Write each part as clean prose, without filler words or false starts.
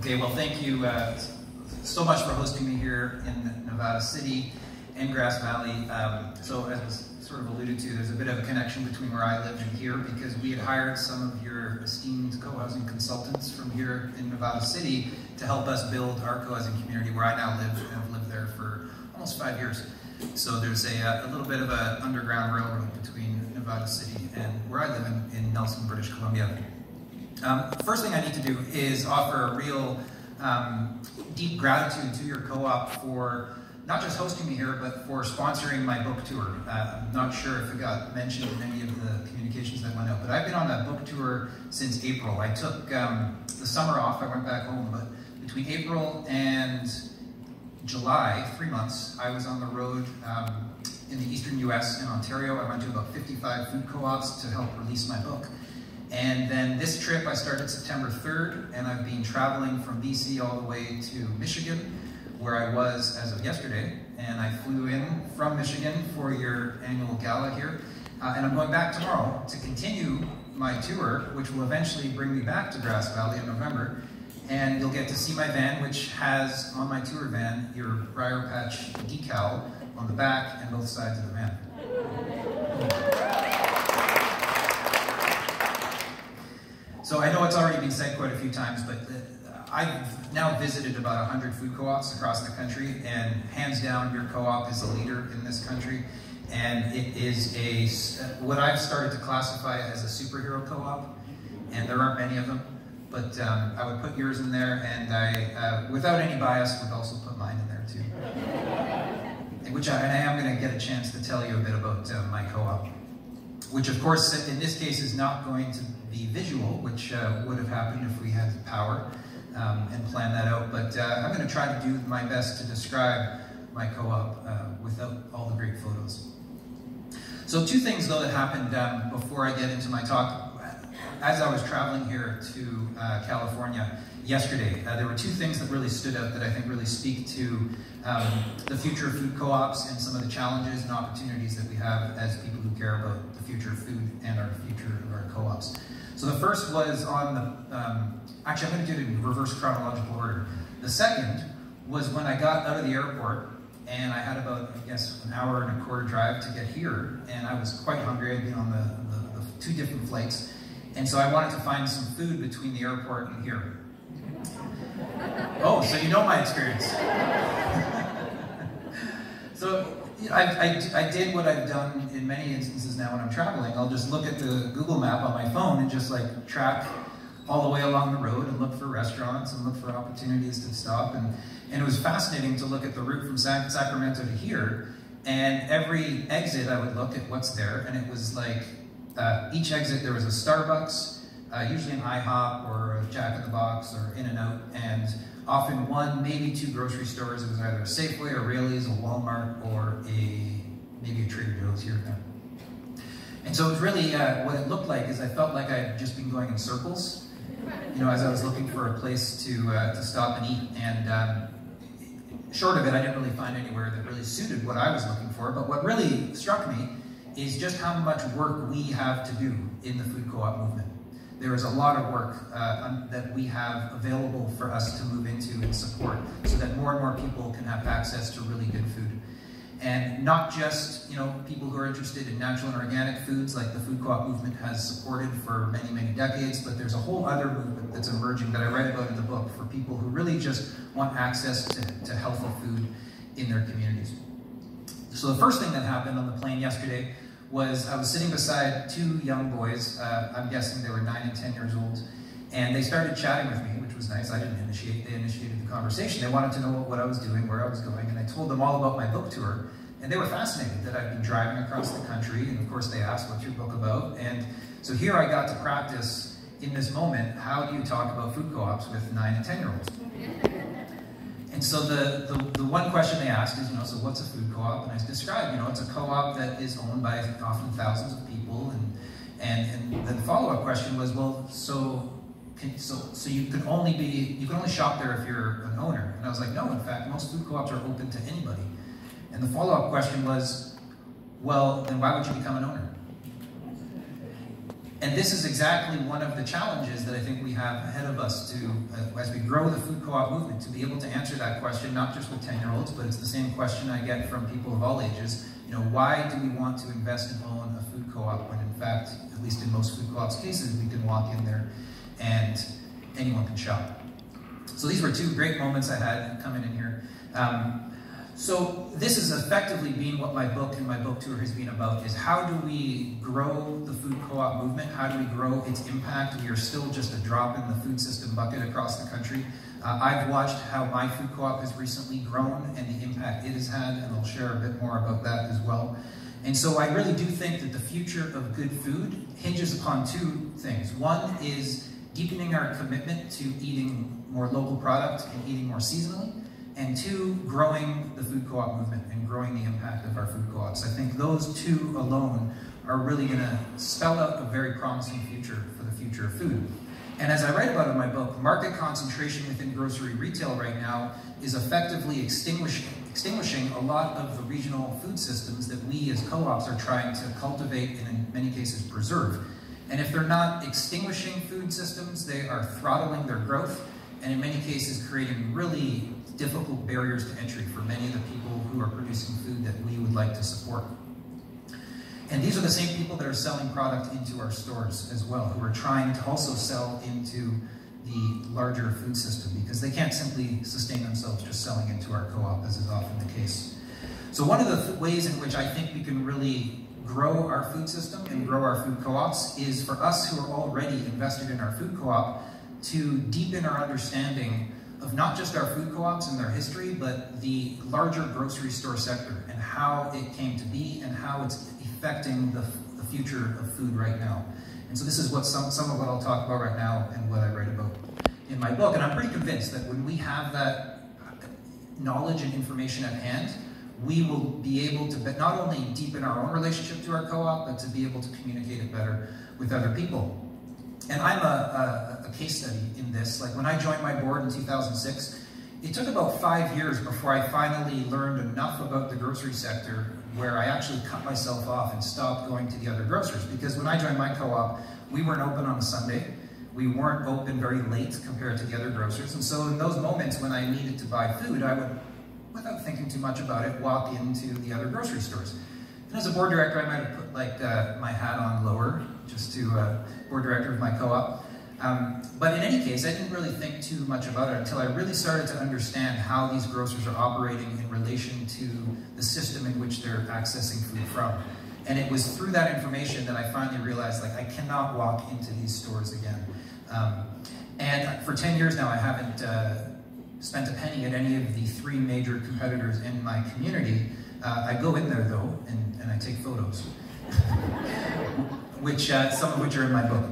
Okay, well, thank you so much for hosting me here in Nevada City and Grass Valley. So as was sort of alluded to, there's a bit of a connection between where I live and here, because we had hired some of your esteemed co-housing consultants from here in Nevada City to help us build our co-housing community where I now live, and I've lived there for almost 5 years. So there's a little bit of an underground railroad between Nevada City and where I live in Nelson, British Columbia. First thing I need to do is offer a real deep gratitude to your co-op for not just hosting me here, but for sponsoring my book tour. I'm not sure if it got mentioned in any of the communications that went out, but I've been on a book tour since April. I took the summer off, I went back home, but between April and July, 3 months, I was on the road in the eastern US in Ontario. I went to about 55 food co-ops to help release my book. And then this trip I started September 3rd, and I've been traveling from BC all the way to Michigan, where I was as of yesterday, and I flew in from Michigan for your annual gala here, and I'm going back tomorrow to continue my tour, which will eventually bring me back to Grass Valley in November, and you'll get to see my van, which has on my tour van your BriarPatch decal on the back and both sides of the van. So I know it's already been said quite a few times, but I've now visited about 100 food co-ops across the country, and hands down, your co-op is a leader in this country. And it is what I've started to classify as a superhero co-op, and there aren't many of them, but I would put yours in there, and I, without any bias, would also put mine in there too. And I am going to get a chance to tell you a bit about my co-op, which of course, in this case, is not going to be visual, which would have happened if we had the power and planned that out. But I'm going to try to do my best to describe my co-op without all the great photos. So 2 things though that happened before I get into my talk. As I was traveling here to California yesterday, there were 2 things that really stood out that I think really speak to the future of food co-ops and some of the challenges and opportunities that we have as people who care about the future of food and our future of our co-ops. So the first was on the, actually I'm going to do it in reverse chronological order. The second was when I got out of the airport, and I had about, I guess, an hour and a quarter drive to get here, and I was quite hungry. I'd been on the 2 different flights, and so I wanted to find some food between the airport and here. Oh, so you know my experience. So I did what I've done in many instances now when I'm traveling. I'll just look at the Google map on my phone and just like track all the way along the road and look for restaurants and look for opportunities to stop. And it was fascinating to look at the route from Sacramento to here, and every exit I would look at what's there, and it was like each exit there was a Starbucks, usually an IHOP or a Jack in the Box or In-N-Out, and often 1, maybe 2 grocery stores. It was either a Safeway or Raley's, a Walmart, or maybe a Trader Joe's here and there. And so it was really, what it looked like is I felt like I had just been going in circles, you know, as I was looking for a place to stop and eat. And short of it, I didn't really find anywhere that really suited what I was looking for. But what really struck me is just how much work we have to do in the food co-op movement. There is a lot of work that we have available for us to move into and support, so that more and more people can have access to really good food. And not just, you know, people who are interested in natural and organic foods like the food co-op movement has supported for many, many decades, but there's a whole other movement that's emerging that I write about in the book for people who really just want access to healthy food in their communities. So the first thing that happened on the plane yesterday was I was sitting beside 2 young boys, I'm guessing they were 9 and 10 years old, and they started chatting with me, which was nice. I didn't initiate, they initiated the conversation. They wanted to know what I was doing, where I was going, and I told them all about my book tour, and they were fascinated that I'd been driving across the country, and of course they asked, what's your book about? And so here I got to practice, in this moment, how do you talk about food co-ops with 9 and 10-year-olds? And so the one question they asked is, you know, so what's a food co-op? And I described, you know, it's a co-op that is owned by often thousands of people. And the follow-up question was, well, so you can only shop there if you're an owner. And I was like, no, in fact, most food co-ops are open to anybody. And the follow-up question was, well, then why would you become an owner? And this is exactly one of the challenges that I think we have ahead of us to, as we grow the food co-op movement, to be able to answer that question, not just with 10-year-olds, but it's the same question I get from people of all ages. You know, why do we want to invest and own a food co-op when in fact, at least in most food co-ops cases, we can walk in there and anyone can shop. So these were two great moments I had coming in here. So this has effectively been what my book and my book tour has been about, is how do we grow the food co-op movement? How do we grow its impact? We are still just a drop in the food system bucket across the country. I've watched how my food co-op has recently grown and the impact it has had, and I'll share a bit more about that as well. And so I really do think that the future of good food hinges upon two things. One is deepening our commitment to eating more local product and eating more seasonally. And two, growing the food co-op movement and growing the impact of our food co-ops. I think those two alone are really going to spell out a very promising future for the future of food. And as I write about in my book, market concentration within grocery retail right now is effectively extinguishing a lot of the regional food systems that we as co-ops are trying to cultivate and in many cases preserve. And if they're not extinguishing food systems, they are throttling their growth and in many cases creating really difficult barriers to entry for many of the people who are producing food that we would like to support. And these are the same people that are selling product into our stores as well, who are trying to also sell into the larger food system because they can't simply sustain themselves just selling into our co-op, as is often the case. So one of the ways in which I think we can really grow our food system and grow our food co-ops is for us who are already invested in our food co-op to deepen our understanding of not just our food co-ops and their history, but the larger grocery store sector and how it came to be and how it's affecting the future of food right now. And so this is what some of what I'll talk about right now and what I write about in my book. And I'm pretty convinced that when we have that knowledge and information at hand, we will be able to not only deepen our own relationship to our co-op, but to be able to communicate it better with other people. And I'm a case study in this. Like when I joined my board in 2006, it took about 5 years before I finally learned enough about the grocery sector where I actually cut myself off and stopped going to the other grocers. Because when I joined my co-op, we weren't open on a Sunday. We weren't open very late compared to the other grocers. And so in those moments when I needed to buy food, I would, without thinking too much about it, walk into the other grocery stores. And as a board director, I might have put like my hat on lower, just to board director of my co-op. But in any case, I didn't really think too much about it until I really started to understand how these grocers are operating in relation to the system in which they're accessing food from. And it was through that information that I finally realized, like, I cannot walk into these stores again. And for 10 years now, I haven't spent a penny at any of the 3 major competitors in my community. I go in there though, and I take photos, which some of which are in my book.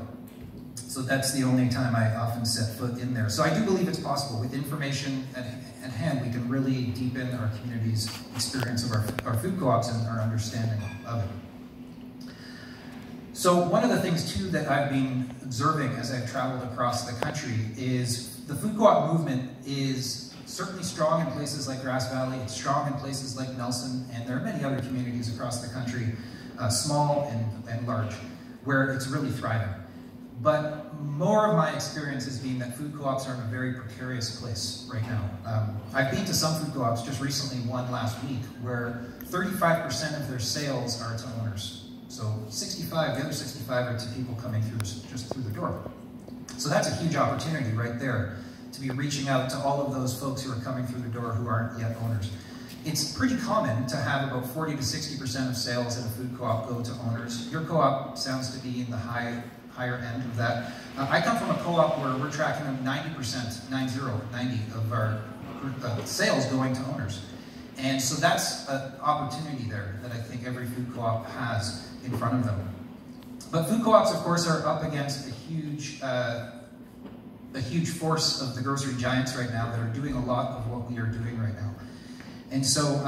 So that's the only time I often set foot in there. So I do believe it's possible. With information at hand, we can really deepen our community's experience of our food co-ops and our understanding of it. So one of the things too that I've been observing as I've traveled across the country is the food co-op movement is certainly strong in places like Grass Valley, it's strong in places like Nelson, and there are many other communities across the country, small and large, where it's really thriving. But more of my experience has been that food co-ops are in a very precarious place right now. I've been to some food co-ops, just recently one last week, where 35% of their sales are to owners. So the other 65 are to people coming through just through the door. So that's a huge opportunity right there to be reaching out to all of those folks who are coming through the door who aren't yet owners. It's pretty common to have about 40 to 60% of sales in a food co-op go to owners. Your co-op sounds to be in the higher end of that. I come from a co-op where we're tracking 90%, 90 of our sales going to owners. And so that's an opportunity there that I think every food co-op has in front of them. But food co-ops, of course, are up against a huge force of the grocery giants right now that are doing a lot of what we are doing right now. And so,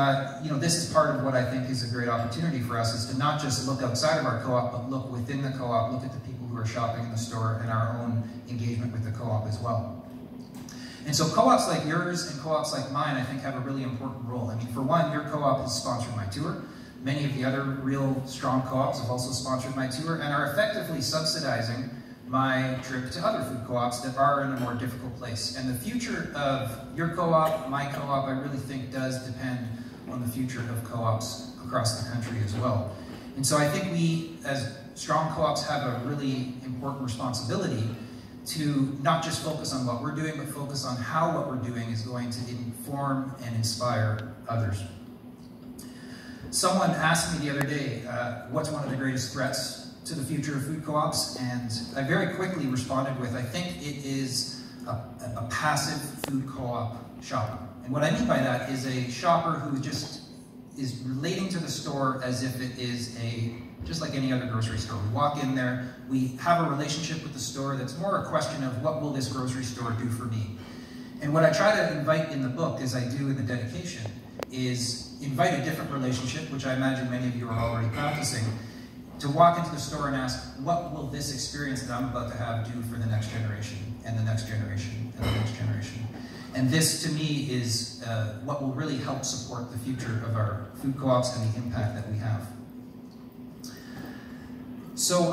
this is part of what I think is a great opportunity for us, is to not just look outside of our co-op, but look within the co-op, look at the people who are shopping in the store, and our own engagement with the co-op as well. And so co-ops like yours and co-ops like mine, I think, have a really important role. I mean, for one, your co-op has sponsored my tour. Many of the other real strong co-ops have also sponsored my tour and are effectively subsidizing my trip to other food co-ops that are in a more difficult place. And the future of your co-op, my co-op, I really think does depend on the future of co-ops across the country as well. And so I think we, as strong co-ops, have a really important responsibility to not just focus on what we're doing, but focus on how what we're doing is going to inform and inspire others. Someone asked me the other day, what's one of the greatest threats to the future of food co-ops? And I very quickly responded with, I think it is a passive food co-op shopper. And what I mean by that is a shopper who just is relating to the store as if it is just like any other grocery store. We walk in there, we have a relationship with the store that's more a question of what will this grocery store do for me? And what I try to invite in the book, as I do in the dedication, is invite a different relationship, which I imagine many of you are already practicing, to walk into the store and ask, what will this experience that I'm about to have do for the next generation, and the next generation, and the next generation? And this, to me, is what will really help support the future of our food co-ops and the impact that we have. So,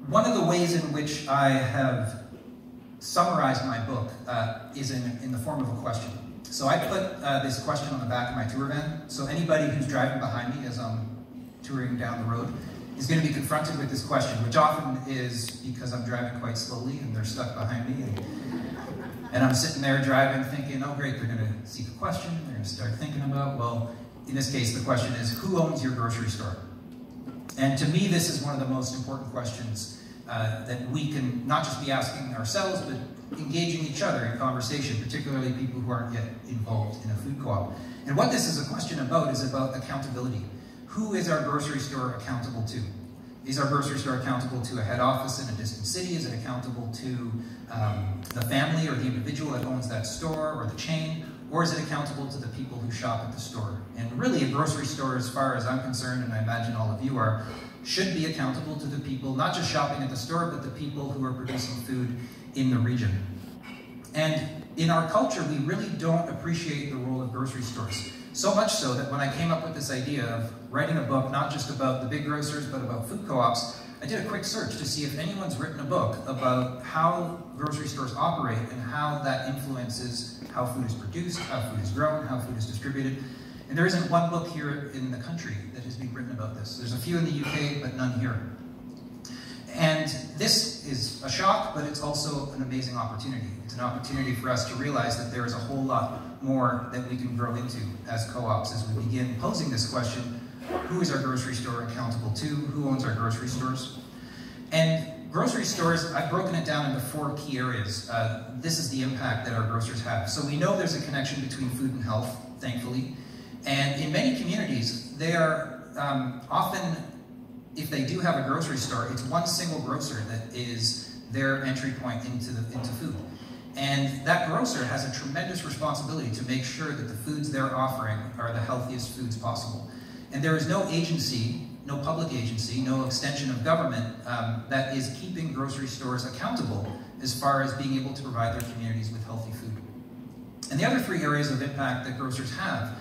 one of the ways in which I have summarized my book is in the form of a question. So I put this question on the back of my tour van, so anybody who's driving behind me as I'm touring down the road is going to be confronted with this question, which often is because I'm driving quite slowly and they're stuck behind me, and I'm sitting there driving thinking, oh great, they're going to seek a question, they're going to start thinking about, well, in this case the question is, who owns your grocery store? And to me this is one of the most important questions that we can not just be asking ourselves, but engaging each other in conversation, particularly people who aren't yet involved in a food co-op. And what this is a question about is about accountability. Who is our grocery store accountable to? Is our grocery store accountable to a head office in a distant city? Is it accountable to the family or the individual that owns that store or the chain? Or is it accountable to the people who shop at the store? And really a grocery store, as far as I'm concerned, and I imagine all of you are, should be accountable to the people, not just shopping at the store, but the people who are producing food in the region. And in our culture, we really don't appreciate the role of grocery stores. So much so that when I came up with this idea of writing a book, not just about the big grocers, but about food co-ops, I did a quick search to see if anyone's written a book about how grocery stores operate and how that influences how food is produced, how food is grown, how food is distributed. And there isn't one book here in the country that has been written about this. There's a few in the UK, but none here. And this is a shock, but it's also an amazing opportunity. It's an opportunity for us to realize that there is a whole lot more that we can grow into as co-ops as we begin posing this question, who is our grocery store accountable to? Who owns our grocery stores? And grocery stores, I've broken it down into 4 key areas. This is the impact that our grocers have. So we know there's a connection between food and health, thankfully. And in many communities, they are often, if they do have a grocery store, it's one single grocer that is their entry point into food. And that grocer has a tremendous responsibility to make sure that the foods they're offering are the healthiest foods possible. And there is no agency, no public agency, no extension of government that is keeping grocery stores accountable as far as being able to provide their communities with healthy food. And the other 3 areas of impact that grocers have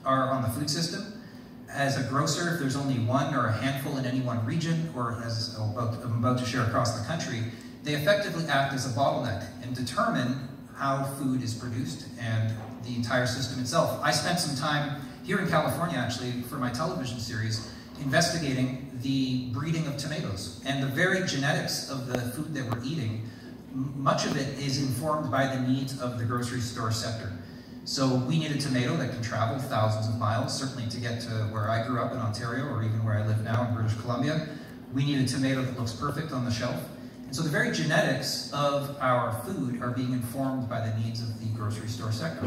are on the food system. As a grocer, if there's only one or a handful in any one region, or as I'm about to share across the country, they effectively act as a bottleneck and determine how food is produced and the entire system itself. I spent some time here in California, actually, for my television series, investigating the breeding of tomatoes. And the very genetics of the food that we're eating, much of it is informed by the needs of the grocery store sector. So we need a tomato that can travel thousands of miles, certainly to get to where I grew up in Ontario, or even where I live now in British Columbia. We need a tomato that looks perfect on the shelf. And so the very genetics of our food are being informed by the needs of the grocery store sector.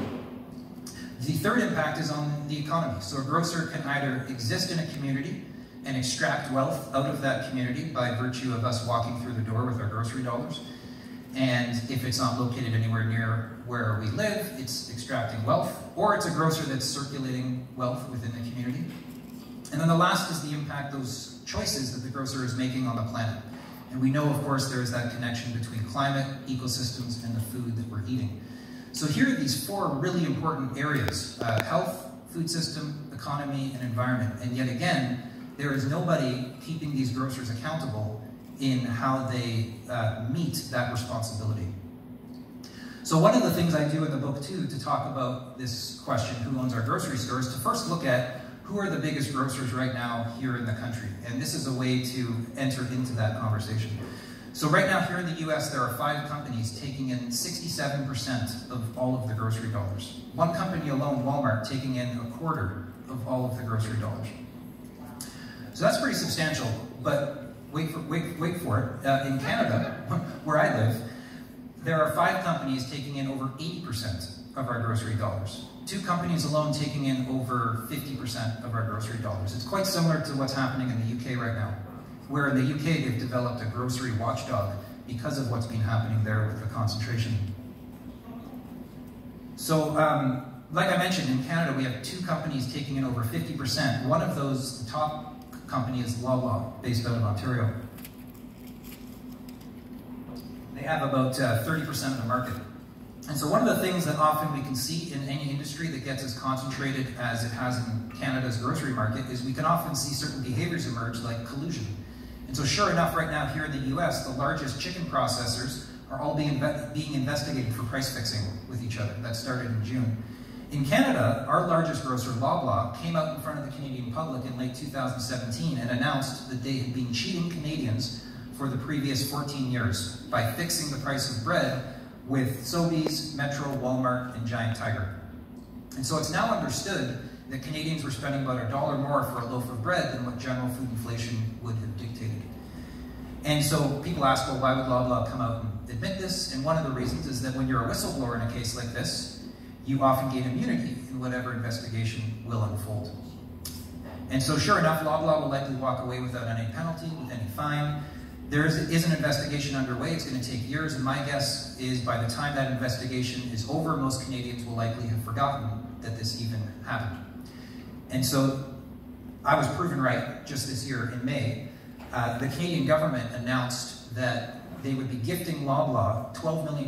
The third impact is on the economy. So a grocer can either exist in a community and extract wealth out of that community by virtue of us walking through the door with our grocery dollars. And if it's not located anywhere near where we live, it's extracting wealth, or it's a grocer that's circulating wealth within the community. And then the last is the impact, those choices that the grocer is making on the planet. And we know, of course, there is that connection between climate, ecosystems, and the food that we're eating. So here are these 4 really important areas: health, food system, economy, and environment. And yet again, there is nobody keeping these grocers accountable in how they meet that responsibility. So one of the things I do in the book too, to talk about this question, who owns our grocery stores, to first look at who are the biggest grocers right now here in the country. And this is a way to enter into that conversation. So right now here in the US, there are 5 companies taking in 67% of all of the grocery dollars. One company alone, Walmart, taking in 1/4 of all of the grocery dollars. So that's pretty substantial, but wait for it. In Canada, where I live, there are 5 companies taking in over 80% of our grocery dollars. 2 companies alone taking in over 50% of our grocery dollars. It's quite similar to what's happening in the UK right now, where in the UK they've developed a grocery watchdog because of what's been happening there with the concentration. So, like I mentioned, in Canada we have 2 companies taking in over 50%. One of those, the top company, is Loblaw, based out of Ontario. They have about 30% of the market. And so one of the things that often we can see in any industry that gets as concentrated as it has in Canada's grocery market is we can often see certain behaviors emerge, like collusion. And so sure enough, right now here in the US, the largest chicken processors are all being investigated for price fixing with each other. That started in June. In Canada, our largest grocer, Loblaw, came out in front of the Canadian public in late 2017 and announced that they had been cheating Canadians for the previous 14 years by fixing the price of bread with Sobeys, Metro, Walmart, and Giant Tiger. And so it's now understood that Canadians were spending about $1 more for a loaf of bread than what general food inflation would have dictated. And so people ask, well, why would Loblaw come out and admit this? And one of the reasons is that when you're a whistleblower in a case like this, you often gain immunity in whatever investigation will unfold. And so sure enough, Loblaw will likely walk away without any penalty, with any fine. There is an investigation underway. It's going to take years, and my guess is by the time that investigation is over, most Canadians will likely have forgotten that this even happened. And so I was proven right just this year in May. The Canadian government announced that they would be gifting Loblaw $12 million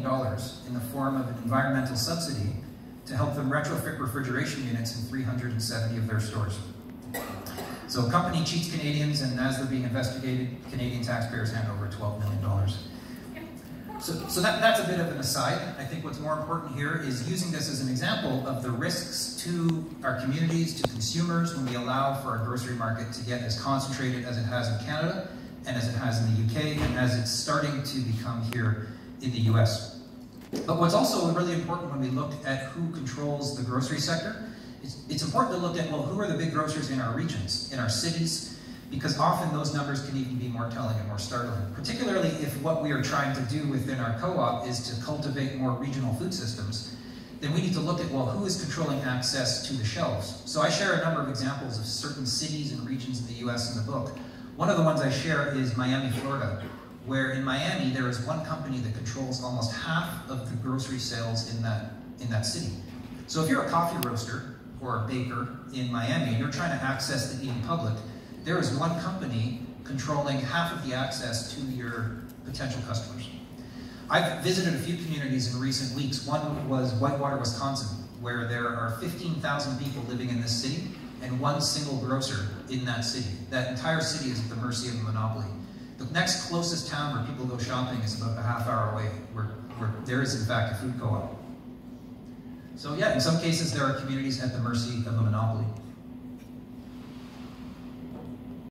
in the form of an environmental subsidy to help them retrofit refrigeration units in 370 of their stores. So a company cheats Canadians, and as they're being investigated, Canadian taxpayers hand over $12 million. So that's a bit of an aside. I think what's more important here is using this as an example of the risks to our communities, to consumers, when we allow for our grocery market to get as concentrated as it has in Canada, and as it has in the UK, and as it's starting to become here in the US. But what's also really important when we look at who controls the grocery sector, it's important to look at, well, who are the big grocers in our regions, in our cities, because often those numbers can even be more telling and more startling, particularly if what we are trying to do within our co-op is to cultivate more regional food systems. Then we need to look at, well, who is controlling access to the shelves? So I share a number of examples of certain cities and regions in the US in the book. One of the ones I share is Miami, Florida, where in Miami there is one company that controls almost half of the grocery sales in that city. So if you're a coffee roaster or a baker in Miami and you're trying to access the eating public, there is one company controlling half of the access to your potential customers. I've visited a few communities in recent weeks. One was Whitewater, Wisconsin, where there are 15,000 people living in this city and one single grocer in that city. That entire city is at the mercy of a monopoly. The next closest town where people go shopping is about a half-hour away, where there is in fact a food co-op. So yeah, in some cases there are communities at the mercy of a monopoly.